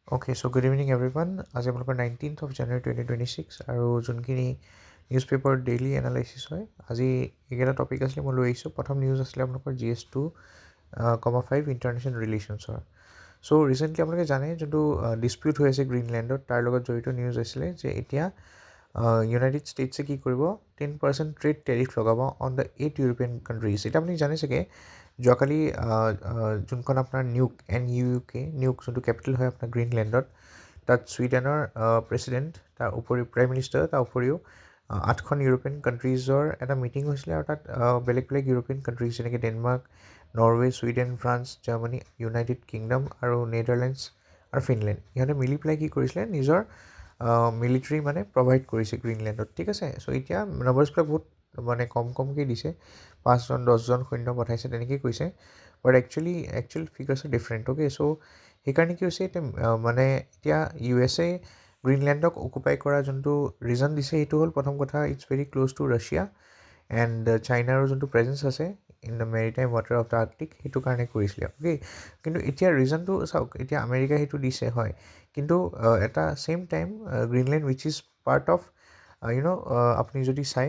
Okay, so good evening everyone. আজি আপোনালোকৰ 19th of January 2026 আৰু যোনখিনি নিউজ পেপাৰ ডেইলি এনালাইচিছ হয় আজি এইকেইটা টপিক আছিলে মই লৈ আহিছোঁ। প্ৰথম নিউজ আছিলে আপোনালোকৰ GS2,5 ইণ্টাৰনেশ্যনেল ৰিলেশ্যনছৰ। চ' ৰিচেণ্টলি আপোনালোকে জানে যোনটো ডিছপিউট হৈ আছে গ্ৰীণলেণ্ডত তাৰ লগত জড়িত নিউজ আছিলে যে এতিয়া ইউনাইটেড ষ্টেটছে কি কৰিব 10% ট্ৰেড টেৰিফ লগাব অন দ্য 8 ইউৰোপিয়ান কাণ্ট্ৰিজ। এতিয়া আপুনি জানে চাগে যোৱাকালি যোনখন আপোনাৰ নিউক যোনটো কেপিটেল হয় আপোনাৰ গ্ৰীণলেণ্ডত, তাত ছুইডেনৰ প্ৰেছিডেণ্ট, তাৰ উপৰিও প্ৰাইম মিনিষ্টাৰ, তাৰ উপৰিও 8খন ইউৰোপিয়ান কাণ্ট্ৰিজৰ এটা মিটিং হৈছিলে আৰু তাত বেলেগ বেলেগ ইউৰোপিয়ান কাণ্ট্ৰিজ যেনেকৈ Denmark, Norway, Sweden, France, Germany, United kingdom আৰু নেডাৰলেণ্ডছ আৰু ফিনলেণ্ড ইহঁতে মিলি পেলাই কি কৰিছিলে নিজৰ মিলিটাৰী মানে প্ৰভাইড কৰিছে গ্ৰীণলেণ্ডত। ঠিক আছে, চ' এতিয়া নম্বৰ্ছবিলাক বহুত মানে কমকৈ দিছে, 5জন 10জন সৈন্য পঠাইছে তেনেকেই কৈছে, বাট actual figures R different. Okay, চ' সেইকাৰণে কি হৈছে এতিয়া মানে এতিয়া USA গ্ৰীণলেণ্ডক অকুপাই কৰা যোনটো ৰিজন দিছে সেইটো হ'ল প্ৰথম কথা it's very close to Russia and চাইনাৰো যোনটো প্ৰেজেঞ্চ আছে in the maritime water of the Arctic সেইটো কাৰণে কৰিছিলে। অ'কে, কিন্তু এতিয়া ৰিজনটো চাওক, এতিয়া আমেৰিকাই সেইটো দিছে হয়, কিন্তু এটা same time Greenland which is part of আপুনি যদি চাই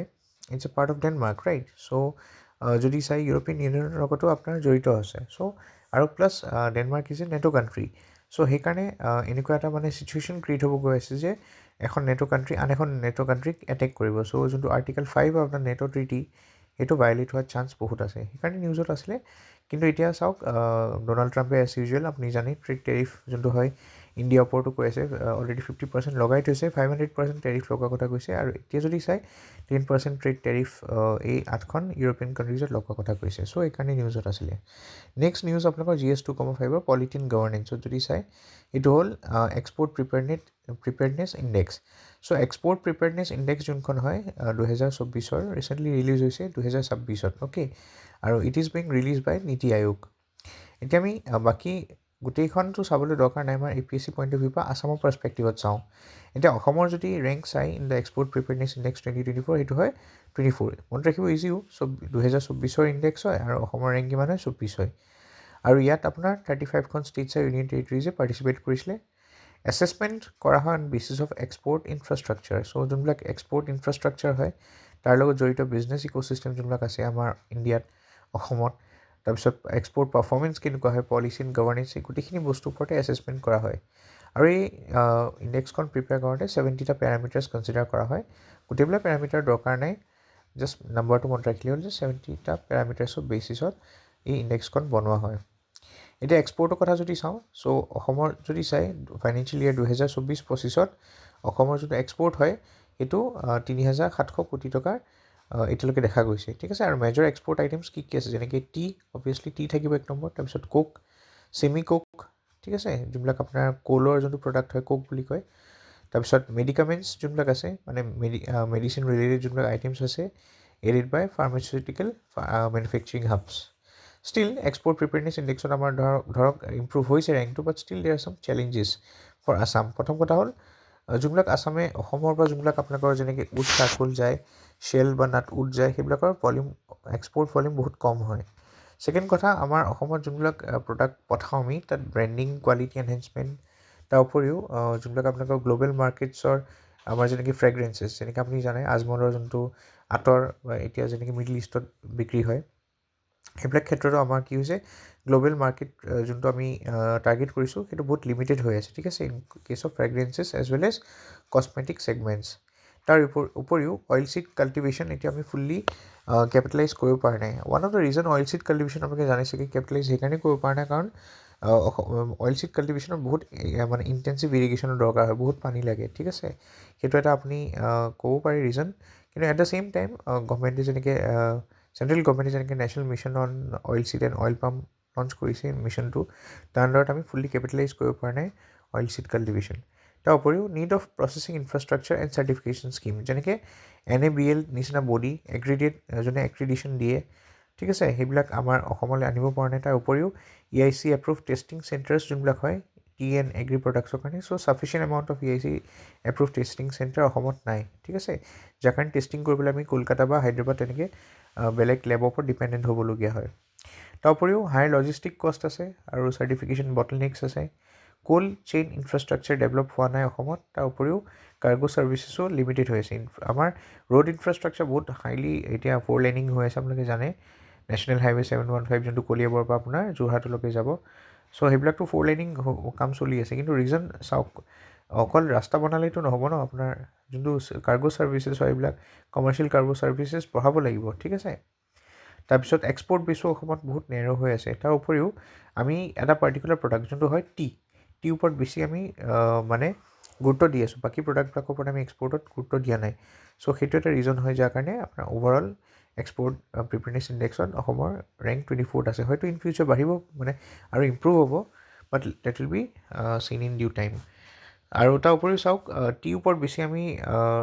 it's a part of Denmark, right? So' যদি চাই ইউৰোপিয়ান ইউনিয়নৰ লগতো আপোনাৰ জড়িত আছে। চ' আৰু প্লাছ ডেনমাৰ্ক ইজ এ নেটো কাণ্ট্ৰি। চ' সেইকাৰণে এনেকুৱা এটা মানে চিটুৱেশ্যন ক্ৰিয়েট হ'ব গৈ আছে যে এখন নেটো কাণ্ট্ৰি আন এখন নেটো কাণ্ট্ৰিক এটেক কৰিব। চ' যোনটো আৰ্টিকল 5 আপোনাৰ নেটো ট্ৰিটি সেইটো ভায়লেট হোৱাৰ চান্স বহুত আছে, সেইকাৰণে নিউজত আছিলে। কিন্তু এতিয়া চাওক ডনাল্ড ট্ৰাম্পে এজ ইউজুৱেল আপুনি জানে ট্ৰেড টেৰিফ যোনটো হয় ইণ্ডিয়াৰ ওপৰতো কৈ আছে, অলৰেডি 50% লগাই থৈছে, 500% টেৰিফ লগোৱাৰ কথা কৈছে, আৰু এতিয়া যদি চাই 10% ট্ৰেড টেৰিফ এই 8খন ইউৰোপিয়ান কাণ্ট্ৰিজত লগোৱাৰ কথা কৈছে। চ' এইকাৰণে নিউজত আছিলে। নেক্সট নিউজ আপোনালোকৰ GS2,5 পলিথিন গভৰ্নেন্সত যদি চাই এইটো হ'ল এক্সপৰ্ট প্ৰিপেয়াৰনেছ ইণ্ডেক্স। চ' এক্সপৰ্ট প্ৰিপেয়াৰনেছ ইণ্ডেক্স যোনখন হয় 2024 ৰিচেণ্টলি ৰিলিজ হৈছে 2026। অ'কে, আৰু ইট ইজ বিং ৰিলিজ বাই নীতি আয়োগ। এতিয়া আমি বাকী গোটেইখনটো চাবলৈ দৰকাৰ নাই, আমাৰ APSC পইণ্ট অফ ভিউ পৰা আছামৰ পাৰ্চপেক্টিভত চাওঁ। এতিয়া অসমৰ যদি ৰেংক চাই ইন দ্য এক্সপৰ্ট প্ৰিপেয়াৰনেছ ইণ্ডেক্স 2024 সেইটো হয় 24। মনত ৰাখিব ইজিও, 2024 ইণ্ডেক্স হয় আৰু অসমৰ ৰেংক কিমান হয় 24 হয়। আৰু ইয়াত আপোনাৰ 35খন ষ্টেটছ আৰু ইউনিয়ন টেৰিটৰিজে পাৰ্টিচিপেট কৰিছিলে। এছেছমেণ্ট কৰা হয় on basis of export infrastructure. So' যোনবিলাক এক্সপৰ্ট ইনফ্ৰাষ্ট্ৰাকচাৰ হয় তাৰ লগত জড়িত বিজনেছ ইক'চিষ্টেম যোনবিলাক আছে আমাৰ ইণ্ডিয়াত, অসমত, তাৰপিছত এক্সপৰ্ট পাৰফৰ্মেঞ্চ কেনেকুৱা হয়, পলিচি এণ্ড গভৰ্নেন্স, এই গোটেইখিনি বস্তুৰ ওপৰতে এছেছমেণ্ট কৰা হয়। আৰু এই ইণ্ডেক্সখন প্ৰিপেয়াৰ কৰোঁতে 70টা পেৰামিটাৰ্ছ কনচিডাৰ কৰা হয়। গোটেইবিলাক পেৰামিটাৰ দৰকাৰ নাই, জাষ্ট নাম্বাৰটো মনত ৰাখিলে হ'ল যে 70টা পেৰামিটাৰ্ছৰ বেচিছত এই ইণ্ডেক্সখন বনোৱা হয়। এতিয়া এক্সপৰ্টৰ কথা যদি চাওঁ, চ' অসমৰ যদি চাই ফাইনেন্সিয়েল ইয়েৰ 2024-25 অসমৰ যোনটো এক্সপৰ্ট হয় সেইটো 3,700 কোটি টকাৰ এতিয়ালৈকে দেখা গৈছে। ঠিক আছে, আৰু মেজৰ এক্সপৰ্ট আইটেমছ কি আছে যেনেকৈ টি, অভিয়াছলি টি থাকিব 1 নম্বৰ, তাৰপিছত কোক, ছেমি কোক, ঠিক আছে, যোনবিলাক আপোনাৰ কোলৰ যোনটো প্ৰডাক্ট হয় কোক বুলি কয়, তাৰপিছত মেডিকামেণ্টছ যোনবিলাক আছে মানে মেডিচিন ৰিলেটেড যোনবিলাক আইটেমছ আছে এৰিড বাই ফাৰ্মাচিউটিকেল মেনুফেকচাৰিং হাবছ। ষ্টিল এক্সপৰ্ট প্ৰিপেয়াৰনেছ ইণ্ডেক্সত আমাৰ ধৰক ইম্প্ৰুভ হৈছে ৰেংকটো, বাট ষ্টিল দেৰ আৰ চাম চেলেঞ্জেছ ফৰ আছাম। প্ৰথম কথা হ'ল যোনবিলাক আছামে অসমৰ পৰা যোনবিলাক আপোনালোকৰ যেনেকৈ উড চাকুল যায়, শ্বেল বা নাট উড যায়, সেইবিলাকৰ ভলিউম এক্সপৰ্ট ভলিউম বহুত কম হয়। ছেকেণ্ড কথা, আমাৰ অসমত যোনবিলাক প্ৰডাক্ট পঠাওঁ আমি তাত ব্ৰেণ্ডিং, কোৱালিটি এনহেঞ্চমেণ্ট, তাৰ উপৰিও যোনবিলাক আপোনালোকৰ গ্ল'বেল মাৰ্কেটছৰ আমাৰ যেনেকৈ ফ্ৰেগ্ৰেঞ্চেছ, যেনেকৈ আপুনি জানে আজমলৰ যোনটো আঁতৰ বা এতিয়া যেনেকৈ মিডল ইষ্টত বিক্ৰী হয়, সেইবিলাক ক্ষেত্ৰতো আমাৰ কি হৈছে গ্ল'বেল মাৰ্কেট যোনটো আমি টাৰ্গেট কৰিছোঁ সেইটো বহুত লিমিটেড হৈ আছে। ঠিক আছে, in case of fragrances as well as cosmetic segments. তাৰ উপৰিও অইল চিড কাল্টিভেশ্যন এতিয়া আমি ফুল্লি কেপিটেলাইজ কৰিব পৰা নাই। One of the reason oil seed cultivation আপোনালোকে জানিছে কি কেপিটেলাইজ সেইকাৰণে কৰিব পৰা নাই কাৰণ অইল চিড কাল্টিভেশ্যনৰ বহুত মানে ইণ্টেনচিভ ইৰিগেশ্যনৰ দৰকাৰ হয়, বহুত পানী লাগে। ঠিক আছে, সেইটো এটা আপুনি ক'ব পাৰি ৰিজন। কিন্তু এট দ্য ছেইম টাইম গভমেণ্টে যেনেকৈ চেণ্ট্ৰেল গভমেণ্টে যেনেকৈ national mission on oil seed and oil পাম্প লঞ্চ কৰিছে মিছনটো, তাৰ আণ্ডাৰত আমি ফুল্লি কেপিটেলাইজ কৰিব পৰা নাই অইল চিড কাল্টিভেশ্যন। তাৰ উপৰিও need of processing infrastructure and certification scheme, যেনেকৈ NABL নিচিনা বডি যোনে এক্ৰিডিশ্যন দিয়ে, ঠিক আছে, সেইবিলাক আমাৰ অসমলৈ আনিব পৰা নাই। তাৰ উপৰিও EIC এপ্ৰুভ টেষ্টিং চেণ্টাৰ্ছ যোনবিলাক হয় টি এণ্ড এগ্ৰি প্ৰডাক্টছৰ কাৰণে, so' sufficient amount of EIC approve testing centre অসমত নাই। ঠিক আছে, যাৰ কাৰণে টেষ্টিং কৰিবলৈ আমি কলকাতা বা হায়দৰাবাদ তেনেকৈ বেলেগ লেবৰ ওপৰত ডিপেণ্ডেণ্ট হ'বলগীয়া হয়। তাৰ উপৰিও হাই লজিষ্টিক কষ্ট আছে আৰু চাৰ্টিফিকেশ্যন বটলনেক্স আছে। কোল্ড চেইন ইনফ্ৰাষ্ট্ৰাকচাৰ ডেভেলপ হোৱা নাই অসমত, তাৰ উপৰিও কাৰ্গো ছাৰ্ভিচেছো লিমিটেড হৈ আছে। আমাৰ ৰোড ইনফ্ৰাষ্ট্ৰাকচাৰ বহুত হাইলি এতিয়া 4 লেনিং হৈ আছে, আপোনালোকে জানে নেশ্যনেল হাইৱে 715 যোনটো কলিয়াবৰৰ পৰা আপোনাৰ যোৰহাটলৈকে যাব। চ' সেইবিলাকতো 4 লেনিং কাম চলি আছে, কিন্তু ৰিজন চাওক, অকল ৰাস্তা বনালেতো নহ'ব ন, আপোনাৰ যোনটো কাৰ্গো ছাৰ্ভিচেছ হয় এইবিলাক কমাৰ্চিয়েল কাৰ্গো ছাৰ্ভিচেছ বঢ়াব লাগিব, ঠিক আছে। তাৰপিছত এক্সপৰ্ট বেছো অসমত বহুত নেৰ' হৈ আছে। তাৰ উপৰিও আমি এটা পাৰ্টিকুলাৰ প্ৰডাক্ট যোনটো হয় টি ওপৰত বেছি আমি মানে গুৰুত্ব দি আছোঁ, বাকী প্ৰডাক্টবিলাকৰ ওপৰত আমি এক্সপৰ্টত গুৰুত্ব দিয়া নাই। চ' সেইটো এটা ৰিজন হয় যাৰ কাৰণে আপোনাৰ অভাৰঅল এক্সপৰ্ট প্ৰিপেয়াৰনেছ ইণ্ডেক্সত অসমৰ ৰেংক 24ত আছে। হয়তো ইন ফিউচাৰ বাঢ়িব মানে আৰু ইম্প্ৰুভ হ'ব, বাট ডেট উইল বি চিন ইন ডিউ টাইম। আৰু তাৰ উপৰিও চাওক, টিৰ ওপৰত বেছি আমি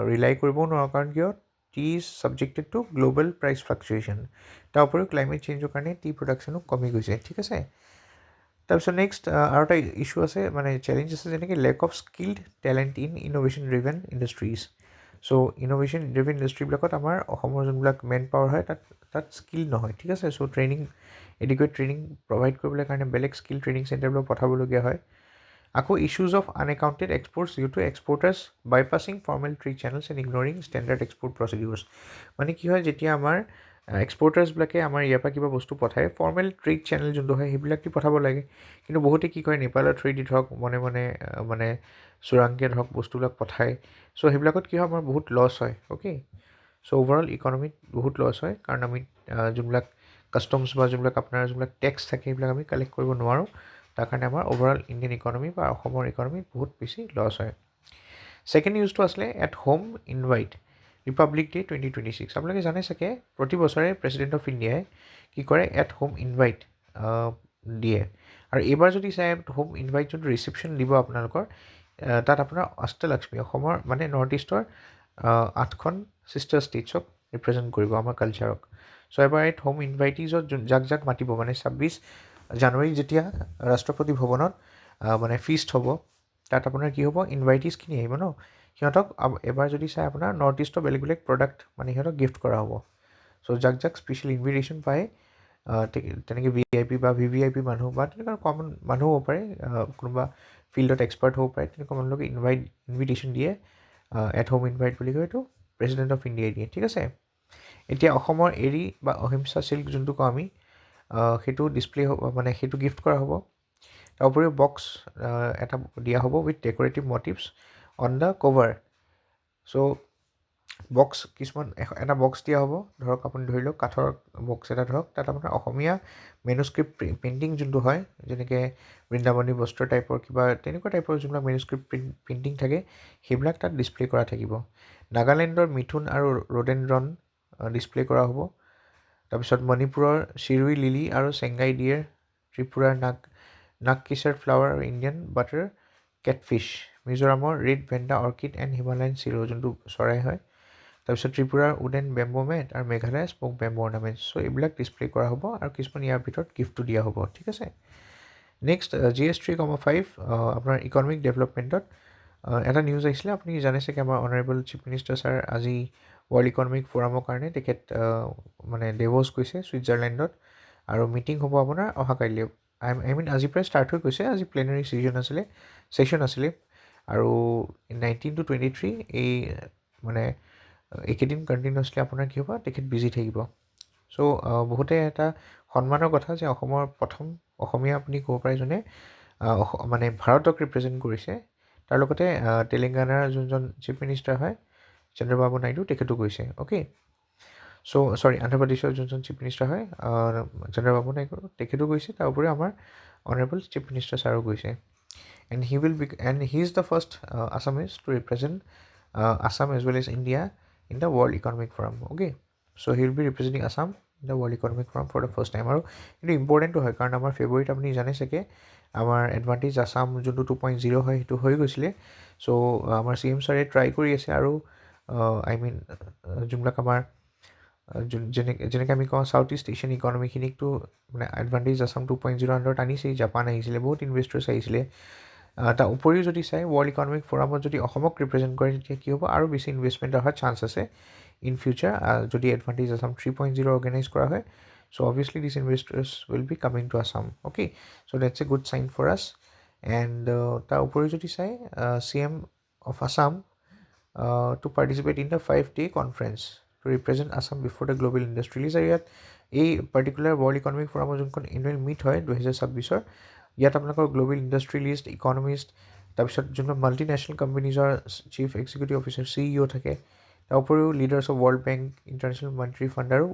ৰিলাই কৰিবও নোৱাৰোঁ, কাৰণ কিয় tea is subjected to global price fluctuation. তাৰ উপৰিও ক্লাইমেট চেঞ্জৰ কাৰণে টি প্ৰডাকশ্যনো কমি গৈছে, ঠিক আছে। তাৰপিছত নেক্সট আৰু এটা ইছ্যু আছে, মানে চেলেঞ্জ আছে, যেনেকৈ lack of skilled talent in innovation driven industries. So' innovation driven ইণ্ডাষ্ট্ৰিবিলাকত আমাৰ অসমৰ যোনবিলাক মেন পাৱাৰ হয় তাত স্কিল নহয়, ঠিক আছে। So' training, adequate training provide কৰিবলৈ কাৰণে বেলেগ স্কিল ট্ৰেইনিং চেণ্টাৰবিলাক পঠাবলগীয়া হয়। আকৌ issues of unaccounted exports due to exporters bypassing formal trade channels and ignoring standard export procedures. মানে কি হয়, যেতিয়া আমাৰ এক্সপৰ্টাৰ্ছবিলাকে আমাৰ ইয়াৰ পৰা কিবা বস্তু পঠায়, ফৰ্মেল ট্ৰেড চেনেল যোনটো হয় সেইবিলাক দি পঠাব লাগে। কিন্তু বহুতে কি কৰে, নেপালৰ থ্ৰুৱেদি ধৰক মনে মানে চোৰাংকৈ ধৰক বস্তুবিলাক পঠায়। চ' সেইবিলাকত কি হয়, আমাৰ বহুত লছ হয়, অ'কে। চ' অভাৰঅল ইকনমিত বহুত লছ হয়, কাৰণ আমি যোনবিলাক কাষ্টমছ বা যোনবিলাক আপোনাৰ যোনবিলাক টেক্স থাকে সেইবিলাক আমি কালেক্ট কৰিব নোৱাৰোঁ। তাৰ কাৰণে আমাৰ অভাৰঅল ইণ্ডিয়ান ইকনমি বা অসমৰ ইকনমিত বহুত বেছি লছ হয়। ছেকেণ্ড নিউজটো আছিলে at home invite Republic day 2026। আপোনালোকে জানে চাগে প্ৰতি বছৰে প্ৰেছিডেণ্ট অফ ইণ্ডিয়াই কি কৰে, এট হোম ইনভাইট দিয়ে। আৰু এইবাৰ যদি চাই হোম ইনভাইট যোনটো ৰিচিপশ্যন দিব আপোনালোকৰ, তাত আপোনাৰ অষ্টলক্ষ্মী অসমৰ মানে নৰ্থ ইষ্টৰ 8খন ছিষ্টাৰ ষ্টেটছক ৰিপ্ৰেজেণ্ট কৰিব আমাৰ কালচাৰক। চ' এবাৰ এট হোম ইনভাইটিজত যাক মাতিব, মানে 26 জানুৱাৰী যেতিয়া ৰাষ্ট্ৰপতি ভৱনত মানে ফিষ্ট হ'ব, তাত আপোনাৰ কি হ'ব, ইনভাইটিছখিনি আহিব ন, সিহঁতক এবাৰ যদি চাই আপোনাৰ নৰ্থ ইষ্টৰ বেলেগ প্ৰডাক্ট মানে সিহঁতক গিফ্ট কৰা হ'ব। চ' যাক স্পেচিয়েল ইনভিটেশ্যন পায়, তেনেকৈ VIP বা VVIP মানুহ বা তেনেকুৱা কমন মানুহ হ'ব পাৰে, কোনোবা ফিল্ডত এক্সপাৰ্ট হ'ব পাৰে, তেনেকুৱা মানুহকে ইনভিটেশ্যন দিয়ে। এট হোম ইনভাইট বুলি কয়, এইটো প্ৰেছিডেণ্ট অফ ইণ্ডিয়াই দিয়ে, ঠিক আছে। এতিয়া অসমৰ এৰী বা অহিংসা চিল্ক যোনটো কওঁ আমি, সেইটো ডিছপ্লে হ'ব, মানে সেইটো গিফ্ট কৰা হ'ব। তাৰ উপৰিও বক্স এটা দিয়া হ'ব with decorative motifs on the cover. So' box কিছুমান এটা বক্স দিয়া হ'ব, ধৰক আপুনি ধৰি লওক কাঠৰ বক্স এটা ধৰক, তাত আপোনাৰ অসমীয়া মেনুস্ক্ৰিপ্ট প্ৰিণ্টিং যোনটো হয়, যেনেকৈ বৃন্দাবনী বস্ত্ৰ টাইপৰ কিবা তেনেকুৱা টাইপৰ যোনবিলাক মেনুস্ক্ৰিপ্ট প্ৰিণ্টিং থাকে সেইবিলাক তাত ডিছপ্লে কৰা থাকিব। নাগালেণ্ডৰ মিথুন আৰু ৰডেণ্ড্ৰন ডিছপ্লে কৰা হ'ব। তাৰপিছত মণিপুৰৰ চিৰুই লিলি আৰু চেংগাই ডিয়েৰ, ত্ৰিপুৰাৰ নাগকেচাৰ ফ্লাৱাৰ আৰু ইণ্ডিয়ান বাটাৰ কেটফিছ, মিজোৰামৰ ৰেড ভেণ্ডা অৰ্কিড এণ্ড হিমালয়ান চিৰো যোনটো চৰাই হয়। তাৰপিছত ত্ৰিপুৰাৰ উডেন বেম্বো মেট আৰু মেঘালয় স্পোক বেম্বো অৰ্নামেণ্টছ। চ' এইবিলাক ডিছপ্লে কৰা হ'ব আৰু কিছুমান ইয়াৰ ভিতৰত গিফ্টটো দিয়া হ'ব, ঠিক আছে। নেক্সট GS 3,5 আপোনাৰ ইকনমিক ডেভেলপমেণ্টত এটা নিউজ আহিছিলে, আপুনি জানে চাগে আমাৰ অনাৰেবল চিফ মিনিষ্টাৰ ছাৰ আজি ৱৰ্ল্ড ইকনমিক ফ'ৰামৰ কাৰণে তেখেত মানে ডেভছ গৈছে ছুইজাৰলেণ্ডত, আৰু মিটিং হ'ব আপোনাৰ অহাকাইলৈ। আই মিন আজিৰ পৰাই ষ্টাৰ্ট হৈ গৈছে, আজি প্লেনাৰী ছেশ্যন আছিলে। আৰু 19 to 23 এই মানে এইকেইদিন কণ্টিনিউছলি আপোনাৰ কি হ'ব, তেখেত বিজি থাকিব। চ' বহুতে এটা সন্মানৰ কথা যে অসমৰ প্ৰথম অসমীয়া আপুনি ক'ব পাৰে যোনে মানে ভাৰতক ৰিপ্ৰেজেণ্ট কৰিছে। তাৰ লগতে তেলেংগানাৰ যোনজন চিফ মিনিষ্টাৰ হয় চন্দ্ৰবাবু নাইডু, তেখেতো গৈছে, অ'কে। চ' অন্ধ্ৰপ্ৰদেশৰ যোনজন চিফ মিনিষ্টাৰ হয় চন্দ্ৰবাবু নাইডু, তেখেতো গৈছে। তাৰ উপৰিও আমাৰ অনাৰেবল চিফ মিনিষ্টাৰ ছাৰো গৈছে। And he is the first Assamese to represent Assam as well as India in the World Economic Forum, okay. So' he will be representing Assam in the World Economic Forum for the first time. আৰু এইটো ইম্পৰ্টেণ্টো হয়, কাৰণ আমাৰ ফেব্ৰুৱাৰীত আপুনি জানে চাগে আমাৰ এডভান্টেজ আছাম যোনটো 2.0 হয় সেইটো হৈ গৈছিলে। চ' আমাৰ CM ছাৰে ট্ৰাই কৰি আছে, আৰু আই মিন যোনবিলাক আমাৰ যেনেকৈ আমি কওঁ ছাউথ ইষ্ট এছিয়ান ইকনমিখিনিকতো মানে এডভান্টেজ আছাম 2.0 আণ্ডাৰত আনিছেই। জাপান আহিছিলে, বহুত ইনভেষ্টৰ্ছ আহিছিলে। তাৰ উপৰিও যদি চাই ৱৰ্ল্ড ইকনমিক ফ'ৰামত যদি অসমক ৰিপ্ৰেজেণ্ট কৰে, তেতিয়া কি হ'ব, আৰু বেছি ইনভেষ্টমেণ্ট অহাৰ চান্স আছে ইন ফিউচাৰ যদি এডভান্টেজ আছাম 3.0 অৰ্গেনাইজ কৰা হয়। So' obviously this investors will be coming to Assam, okay. So' that's a good sign for us. And তাৰ উপৰি যদি চাই CM of Assam to participate in the 5-day conference to represent Assam before the global industry list. আৰু ইয়াত এই particular world economic ফৰামৰ যোনখন annual meat হয় 2026 ইয়াত আপোনালোকৰ গ্ল'বেল ইণ্ডাষ্ট্ৰিয়েলিষ্ট ইকনমিষ্ট তাৰপিছত যোনবোৰ মাল্টিনেশ্যনেল কোম্পানীজৰ চিফ এক্সিকিউটিভ অফিচাৰ CEO থাকে তাৰ উপৰিও leaders of World Bank International Monetary Fund আৰু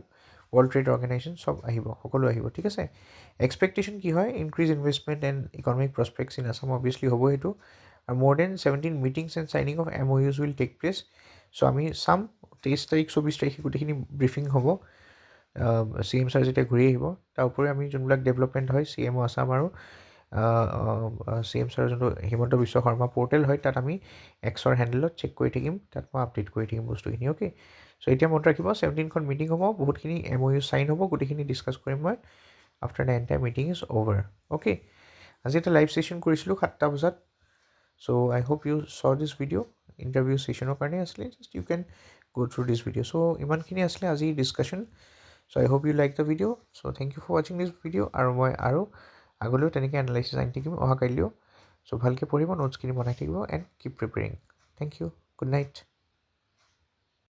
ৱৰ্ল্ড ট্ৰেড অৰ্গেনাইজেশ্যন চব আহিব সকলো আহিব ঠিক আছে এক্সপেক্টেশ্যন কি হয় increase investment and economic prospects in Assam obviously হ'ব সেইটো আৰু more than 17 meetings and signing of MOUs will take place চ' আমি চাম 23 তাৰিখ 24 তাৰিখে গোটেইখিনি ব্ৰিফিং হ'ব CM ছাৰ যেতিয়া ঘূৰি আহিব তাৰ উপৰি আমি যোনবিলাক ডেভেলপমেণ্ট হয় CMO আছাম আৰু CM ছাৰৰ যোনটো হিমন্ত বিশ্ব শৰ্মা পৰ্টেল হয় তাত আমি এক্সৰ হেণ্ডেলত চেক কৰি থাকিম তাত মই আপডেট কৰি থাকিম বস্তুখিনি অ'কে চ' এতিয়া মনত ৰাখিব 17খন মিটিং হ'ব বহুতখিনি MOU চাইন হ'ব গোটেইখিনি ডিছকাছ কৰিম মই after the entire meeting is over okay আজি এটা লাইভ ছেশ্যন কৰিছিলোঁ 7টা বজাত So I hope you saw this video interview session karne asle just you can go through this video so iman khini asle aji discussion so I hope you like the video so thank you for watching this video aru moi aru agolo tenike analysis aini thakim oha kailio so bhalke poribo notes kini banai thakibo and keep preparing thank you good night